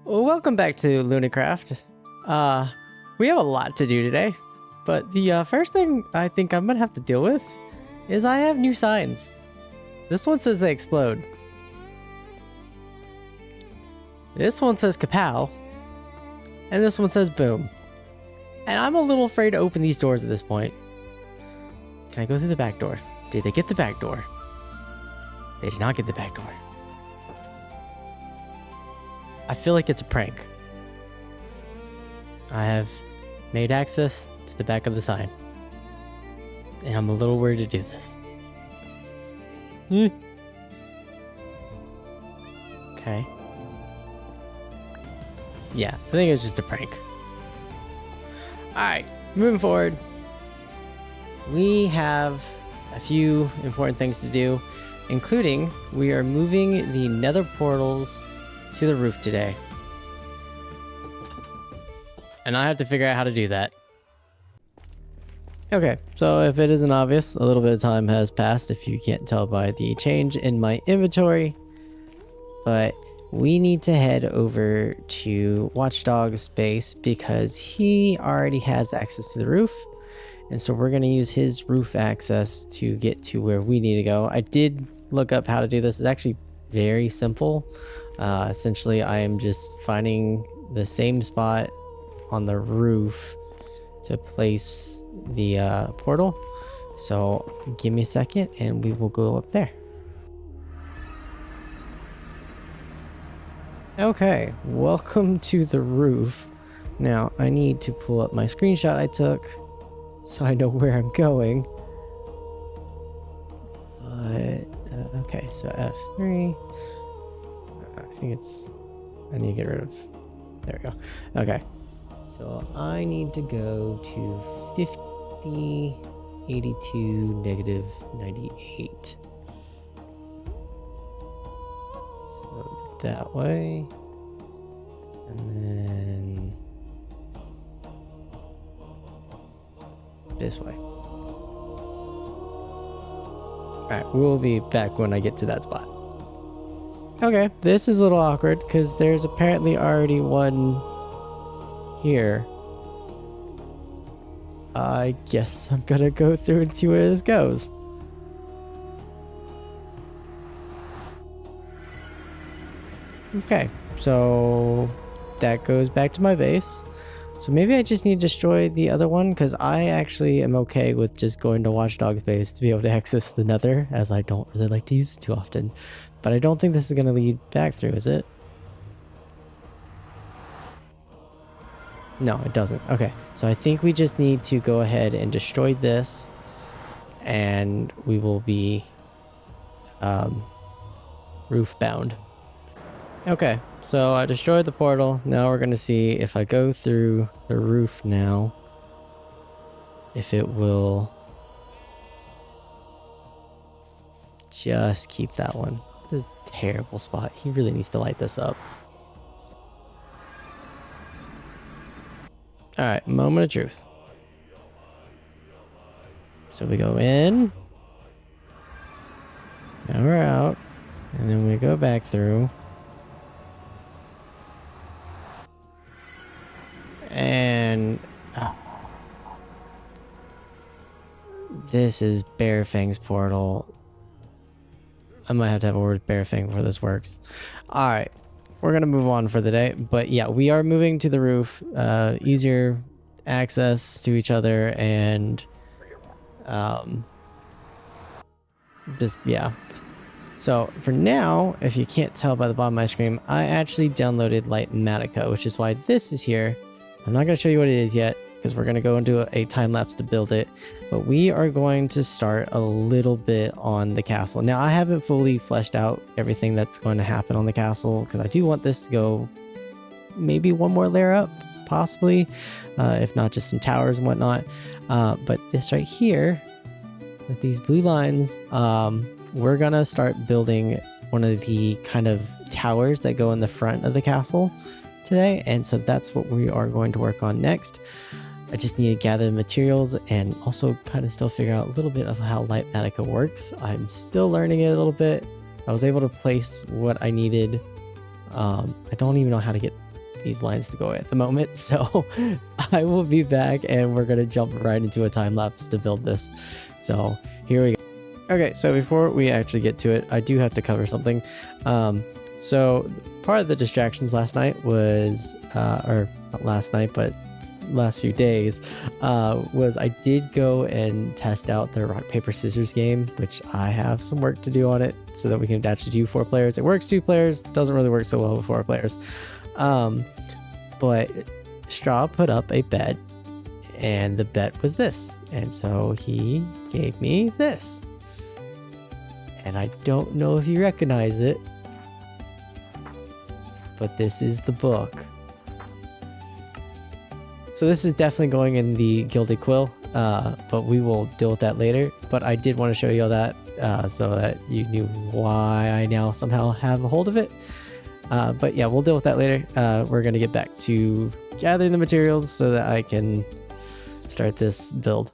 Well, welcome back to LooneyCraft. We have a lot to do today, but the first thing I think I'm gonna have to deal with is I have new signs. This one says they explode. This one says kapow. And this one says boom. And I'm a little afraid to open these doors at this point. Can I go through the back door? Did they get the back door? They did not get the back door. I feel like it's a prank. I have made access to the back of the sign. And I'm a little worried to do this. Okay. Yeah, I think it was just a prank. Alright, moving forward. We have a few important things to do, including we are moving the nether portals to the roof today. And I have to figure out how to do that. Okay, so if it isn't obvious, a little bit of time has passed if you can't tell by the change in my inventory. But we need to head over to Watchdog's base because he already has access to the roof. And so we're going to use his roof access to get to where we need to go. I did look up how to do this. It's actually very simple. Essentially, I am just finding the same spot on the roof to place the portal. So give me a second and we will go up there. Okay, welcome to the roof. Now I need to pull up my screenshot I took so I know where I'm going. But okay, so F3. I think I need to get rid of. There we go. Okay, so I need to go to 50, 82, negative 98. So that way, and then this way. Alright, we'll be back when I get to that spot. Okay, this is a little awkward because there's apparently already one here. I guess I'm gonna go through and see where this goes. Okay, so that goes back to my base. So maybe I just need to destroy the other one because I actually am okay with just going to Watchdog's base to be able to access the nether, as I don't really like to use it too often. But I don't think this is going to lead back through, is it? No, it doesn't. Okay, so I think we just need to go ahead and destroy this, and we will be roof bound. Okay, so I destroyed the portal. Now we're going to see if I go through the roof now, if it will just keep that one. This is a terrible spot. He really needs to light this up. Alright, moment of truth. So we go in. Now we're out. And then we go back through. And this is Bear Fang's portal. I might have to have a word with Bear Fang before this works. Alright, we're gonna move on for the day. But yeah, we are moving to the roof. Easier access to each other and just yeah. So for now, if you can't tell by the bottom of my screen, I actually downloaded Lightmatica, which is why this is here. I'm not going to show you what it is yet because we're going to go into a time lapse to build it, but we are going to start a little bit on the castle. Now I haven't fully fleshed out everything that's going to happen on the castle because I do want this to go maybe one more layer up, possibly, if not just some towers and whatnot. But this right here with these blue lines, we're going to start building one of the kind of towers that go in the front of the castle today, and so that's what we are going to work on next. I just need to gather the materials and also kind of still figure out a little bit of how Lightmatica works. I'm still learning it a little bit. I was able to place what I needed. I don't even know how to get these lines to go away at the moment. So I will be back and we're gonna jump right into a time lapse to build this. So here we go. Okay, so before we actually get to it, I do have to cover something. So part of the distractions last night was, or not last night, but last few days, was I did go and test out the rock paper scissors game, which I have some work to do on it so that we can actually do 4 players. It works 2 players, doesn't really work so well with 4 players. But Straw put up a bet, and the bet was this, and so he gave me this. And I don't know if you recognize it, but this is the book. So this is definitely going in the Gilded Quill, but we will deal with that later. But I did want to show you all that so that you knew why I now somehow have a hold of it. But yeah, we'll deal with that later. We're going to get back to gathering the materials so that I can start this build.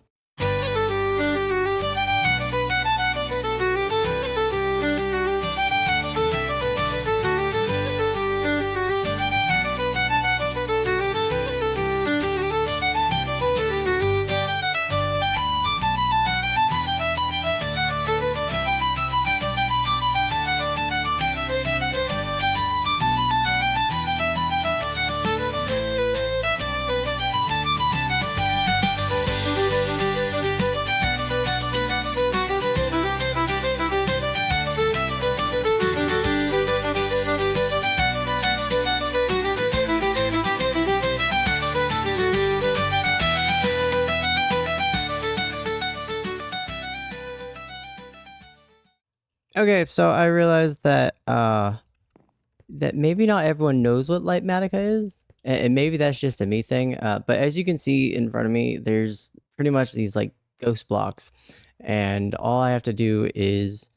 Okay, so I realized that that maybe not everyone knows what Lightmatica is, and maybe that's just a me thing. But as you can see in front of me, there's pretty much these like ghost blocks, and all I have to do is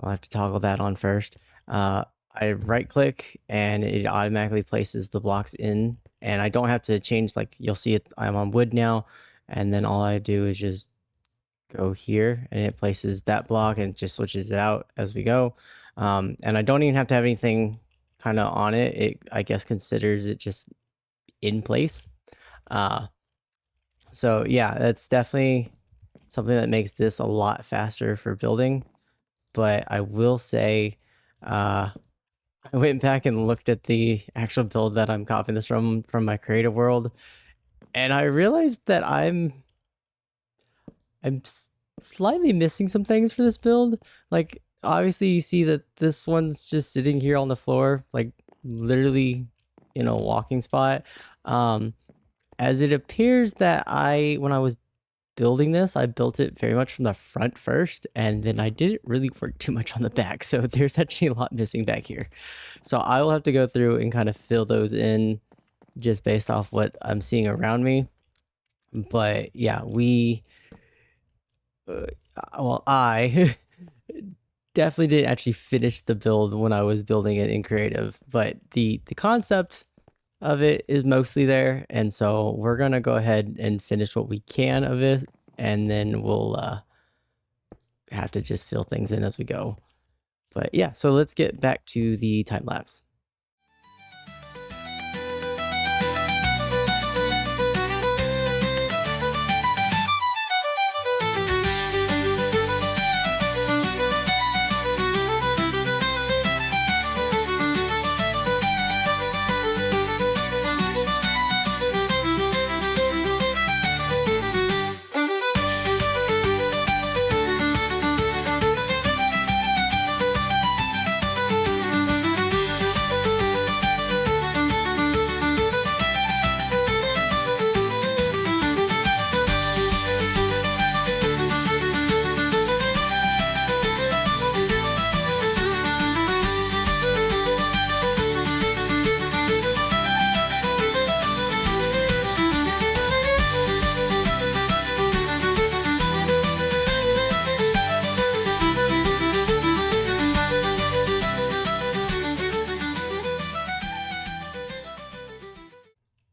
I'll have to toggle that on first. I right click and it automatically places the blocks in, and I don't have to change. Like you'll see it, I'm on wood now, and then all I do is just go here and it places that block and just switches it out as we go. And I don't even have to have anything kind of on it. It, I guess, considers it just in place. So yeah, that's definitely something that makes this a lot faster for building. But I will say, I went back and looked at the actual build that I'm copying this from my creative world, and I realized that I'm slightly missing some things for this build. Like, obviously you see that this one's just sitting here on the floor, like literally in a walking spot. As it appears that when I was building this, I built it very much from the front first, and then I didn't really work too much on the back. So there's actually a lot missing back here. So I will have to go through and kind of fill those in just based off what I'm seeing around me. But yeah, I definitely didn't actually finish the build when I was building it in creative, but the concept of it is mostly there, and so we're gonna go ahead and finish what we can of it, and then we'll have to just fill things in as we go. But yeah, so let's get back to the time lapse.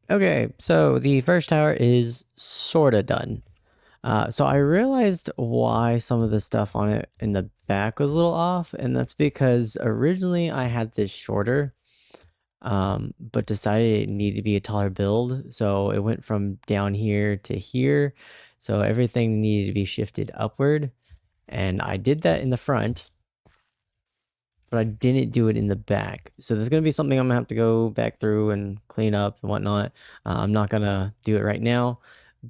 Okay, so the first tower is sorta done. So I realized why some of the stuff on it in the back was a little off, and that's because originally I had this shorter. but decided it needed to be a taller build. So it went from down here to here. So everything needed to be shifted upward. And I did that in the front, but I didn't do it in the back. So there's going to be something I'm going to have to go back through and clean up and whatnot. I'm not going to do it right now.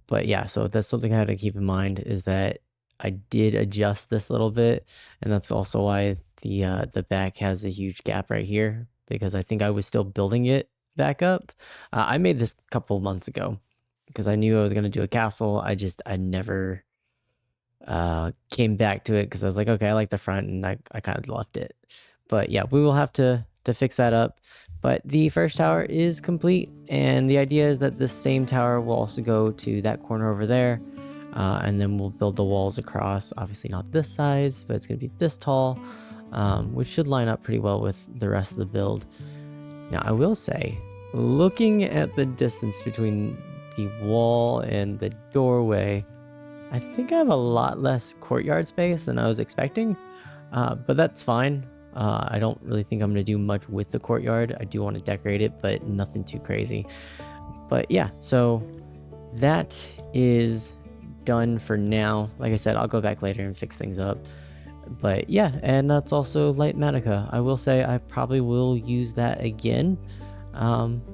But yeah, so that's something I had to keep in mind, is that I did adjust this a little bit. And that's also why the back has a huge gap right here, because I think I was still building it back up. I made this a couple months ago because I knew I was going to do a castle. I never came back to it because I was like, okay, I like the front, and I kind of left it. But yeah, we will have to fix that up. But the first tower is complete, and the idea is that this same tower will also go to that corner over there, and then we'll build the walls across. Obviously not this size, but it's going to be this tall, which should line up pretty well with the rest of the build. Now, I will say, looking at the distance between the wall and the doorway, I think I have a lot less courtyard space than I was expecting, but that's fine. I don't really think I'm going to do much with the courtyard. I do want to decorate it, but nothing too crazy. But yeah, so that is done for now. Like I said, I'll go back later and fix things up. But yeah, and that's also Light Matica. I will say I probably will use that again.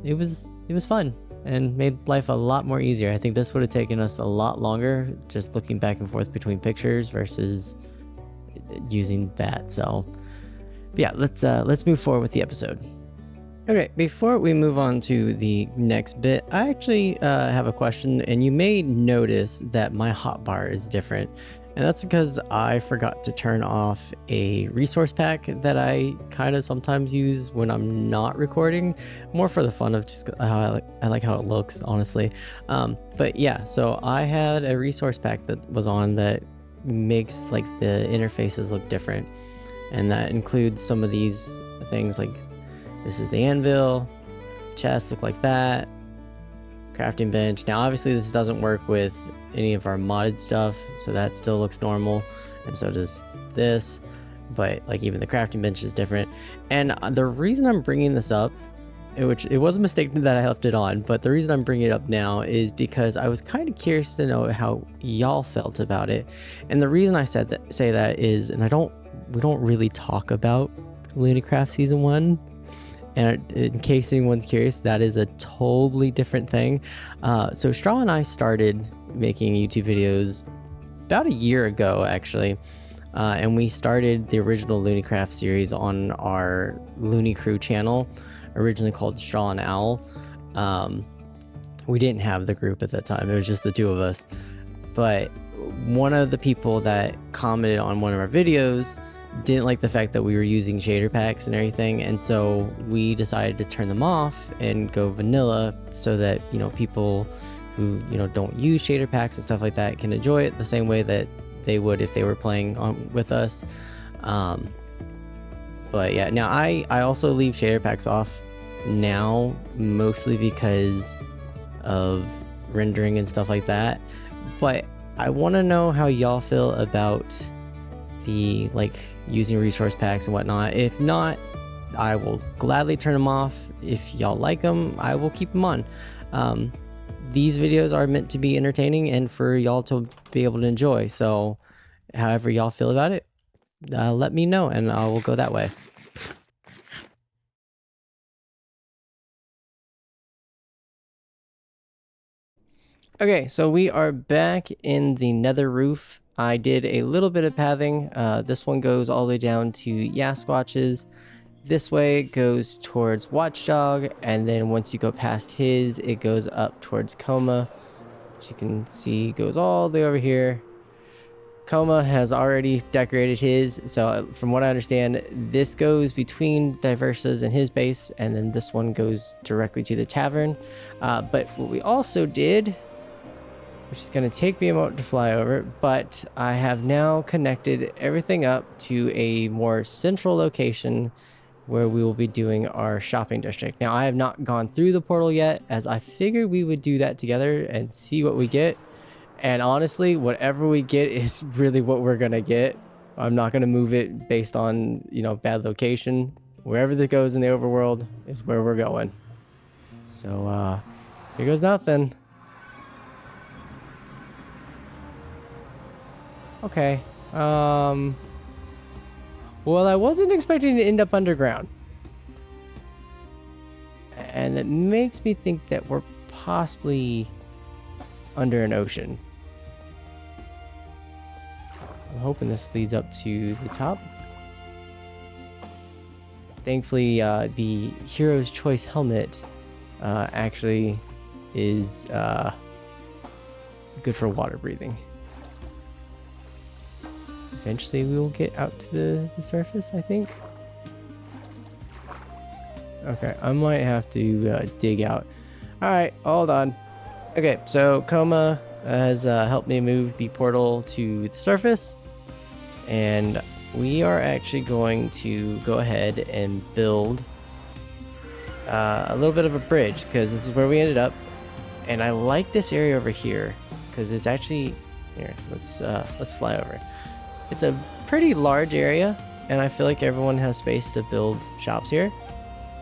It was fun and made life a lot more easier. I think this would have taken us a lot longer, just looking back and forth between pictures versus using that. So yeah, let's move forward with the episode. Okay, before we move on to the next bit, I actually have a question, and you may notice that my hotbar is different. And that's because I forgot to turn off a resource pack that I kind of sometimes use when I'm not recording, more for the fun of just how I like how it looks, honestly. But yeah, so I had a resource pack that was on that makes like the interfaces look different. And that includes some of these things, like this is the anvil, chests look like that, crafting bench. Now obviously this doesn't work with any of our modded stuff, so that still looks normal, and so does this, but like even the crafting bench is different. And the reason I'm bringing this up, which it was a mistake that I left it on, but the reason I'm bringing it up now is because I was kind of curious to know how y'all felt about it. And the reason I say that is, and we don't really talk about LooneyCraft Season 1. And in case anyone's curious, that is a totally different thing. So Straw and I started making YouTube videos about a year ago, actually. And we started the original LooneyCraft series on our Looney Crew channel, originally called Straw and Owl. We didn't have the group at that time. It was just the two of us. But one of the people that commented on one of our videos didn't like the fact that we were using shader packs and everything, and so we decided to turn them off and go vanilla, so that, you know, people who, you know, don't use shader packs and stuff like that can enjoy it the same way that they would if they were playing with us. But yeah, now I also leave shader packs off now, mostly because of rendering and stuff like that. But I want to know how y'all feel about the like using resource packs and whatnot. If not, I will gladly turn them off. If y'all like them, I will keep them on. These videos are meant to be entertaining and for y'all to be able to enjoy. So however y'all feel about it, let me know and I will go that way. Okay, so we are back in the Nether Roof. I did a little bit of pathing. This one goes all the way down to Yasquatch's. This way it goes towards Watchdog, and then once you go past his, it goes up towards Coma, which you can see goes all the way over here. Coma has already decorated his, so from what I understand, this goes between Diversa's and his base, and then this one goes directly to the tavern. But what we also did, which is going to take me a moment to fly over, but I have now connected everything up to a more central location where we will be doing our shopping district. Now, I have not gone through the portal yet, as I figured we would do that together and see what we get. And honestly, whatever we get is really what we're going to get. I'm not going to move it based on, you know, bad location. wherever this goes in the overworld is where we're going. So, here goes nothing. Okay. Well, I wasn't expecting to end up underground. And it makes me think that we're possibly under an ocean. I'm hoping this leads up to the top. Thankfully, the Hero's Choice helmet actually is good for water breathing. Eventually, we will get out to the surface, I think. Okay, I might have to dig out. All right, hold on. Okay, so Coma has helped me move the portal to the surface. And we are actually going to go ahead and build a little bit of a bridge, because this is where we ended up. And I like this area over here because it's actually here. Let's fly over. It's a pretty large area, and I feel like everyone has space to build shops here.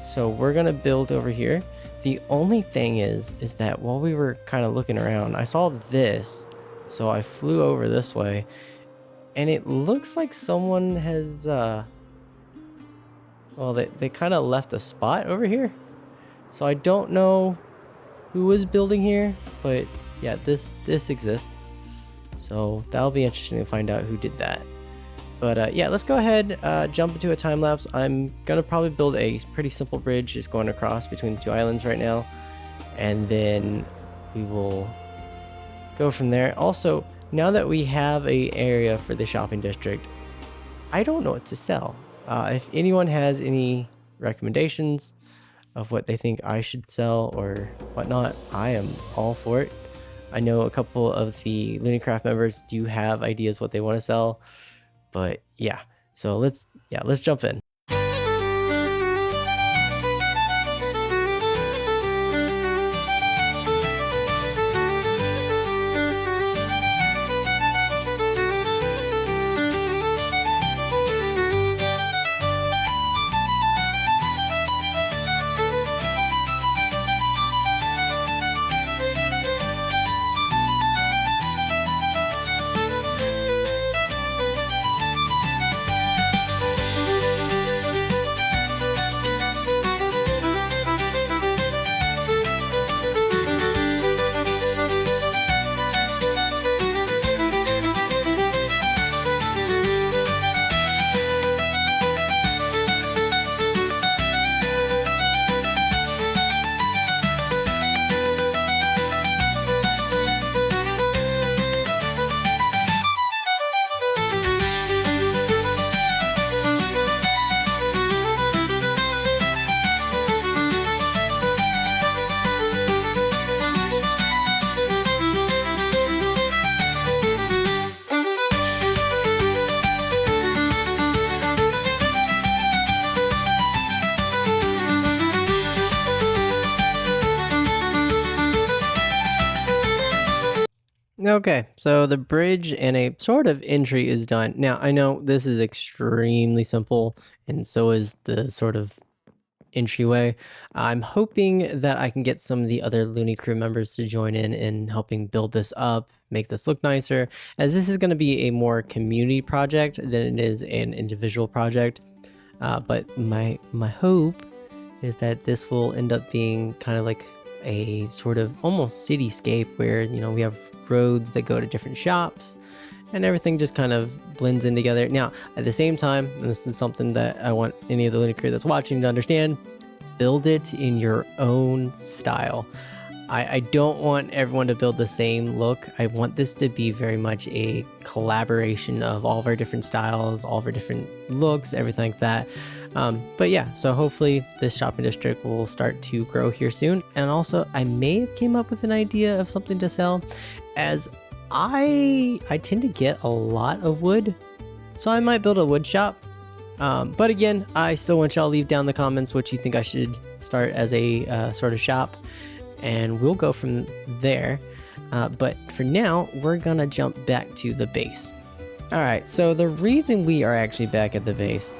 So we're gonna build over here. The only thing is that while we were kind of looking around, I saw this, so I flew over this way, and it looks like someone has well, they kind of left a spot over here. So I don't know who was building here, but yeah, this exists. So that'll be interesting to find out who did that. But yeah, let's go ahead, jump into a time lapse. I'm gonna probably build a pretty simple bridge just going across between the two islands right now, and then we will go from there. Also, now that we have a area for the shopping district, I don't know what to sell. If anyone has any recommendations of what they think I should sell or whatnot, I am all for it. I know a couple of the LooneyCraft members do have ideas what they want to sell, but yeah, so let's jump in. Okay, so the bridge and a sort of entry is done. Now, I know this is extremely simple, and so is the sort of entryway. I'm hoping that I can get some of the other Looney crew members to join in helping build this up, make this look nicer, as this is going to be a more community project than it is an individual project. But my hope is that this will end up being kind of like a sort of almost cityscape where, you know, we have roads that go to different shops and everything just kind of blends in together. Now, at the same time, and this is something that I want any of the Looney crew that's watching to understand, build it in your own style. I don't want everyone to build the same look. I want this to be very much a collaboration of all of our different styles, all of our different looks, everything like that. But yeah, so hopefully this shopping district will start to grow here soon. And also, I may have came up with an idea of something to sell, as I tend to get a lot of wood, so I might build a wood shop. But again, I still want y'all to leave down in the comments what you think I should start as a sort of shop, and we'll go from there. But for now, we're gonna jump back to the base. All right, so the reason we are actually back at the base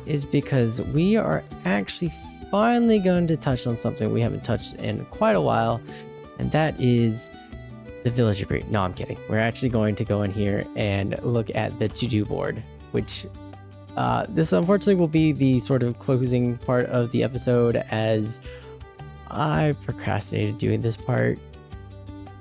is because we are actually finally going to touch on something we haven't touched in quite a while, and that is the villager breed. No, I'm kidding. We're actually going to go in here and look at the to-do board, which this unfortunately will be the sort of closing part of the episode, as I procrastinated doing this part.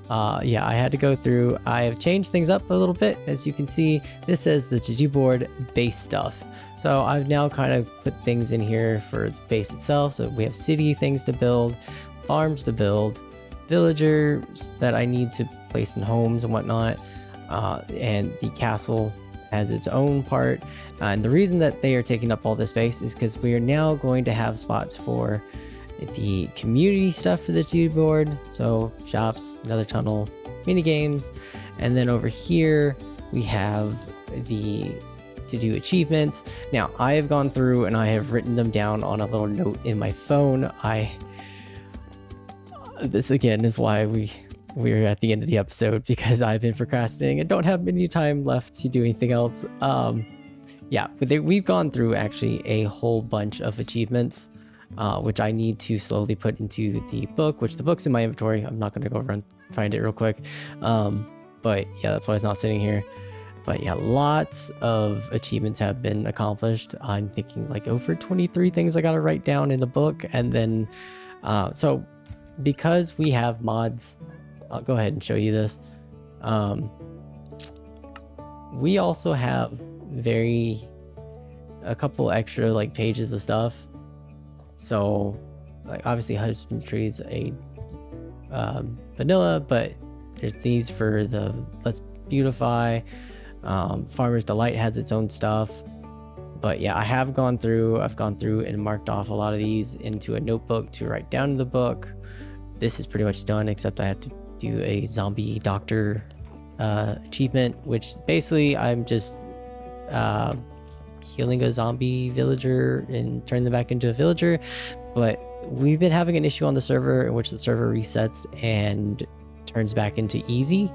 Yeah, I had to go through. I have changed things up a little bit. As you can see, this says the to-do board base stuff. So I've now kind of put things in here for the base itself. So we have city things to build, farms to build, villagers that I need to place in homes and whatnot. And the castle has its own part. And the reason that they are taking up all this space is because we are now going to have spots for the community stuff for the to-do board. So shops, another tunnel, mini games. And then over here we have the to do achievements. Now I have gone through and I have written them down on a little note in my phone. This again is why we're at the end of the episode, because I've been procrastinating and don't have any time left to do anything else. Yeah, but we've gone through actually a whole bunch of achievements, which I need to slowly put into the book, which the book's in my inventory. I'm not going to go run find it real quick. But yeah, that's why it's not sitting here. But yeah, lots of achievements have been accomplished. I'm thinking like over 23 things I got to write down in the book. And then, so because we have mods, I'll go ahead and show you this. We also have a couple extra like pages of stuff. So like obviously husbandry is a vanilla, but there's these for the Let's Beautify. Farmer's Delight has its own stuff. But yeah, I've gone through and marked off a lot of these into a notebook to write down in the book. This is pretty much done, except I have to do a zombie doctor achievement, which basically I'm just healing a zombie villager and turn them back into a villager. But we've been having an issue on the server in which the server resets and turns back into easy.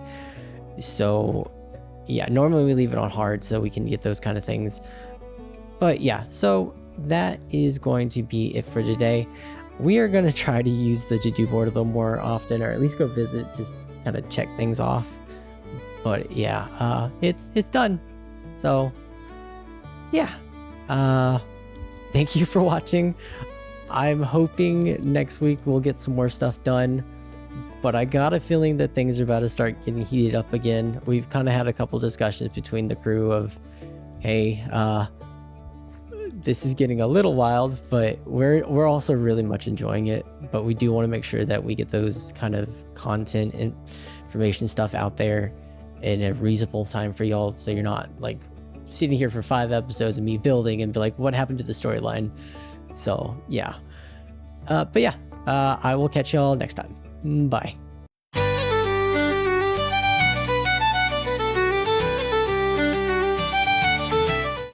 So yeah, normally we leave it on hard so we can get those kind of things. But yeah, so that is going to be it for today. We are going to try to use the to-do board a little more often, or at least go visit to kind of check things off. But yeah, it's done. So yeah, thank you for watching. I'm hoping next week we'll get some more stuff done, but I got a feeling that things are about to start getting heated up again. We've kind of had a couple discussions between the crew of, hey, this is getting a little wild, but we're also really much enjoying it. But we do want to make sure that we get those kind of content and information stuff out there in a reasonable time for y'all, so you're not like sitting here for 5 episodes of me building and be like, what happened to the storyline? So yeah, but yeah, I will catch y'all next time. Bye.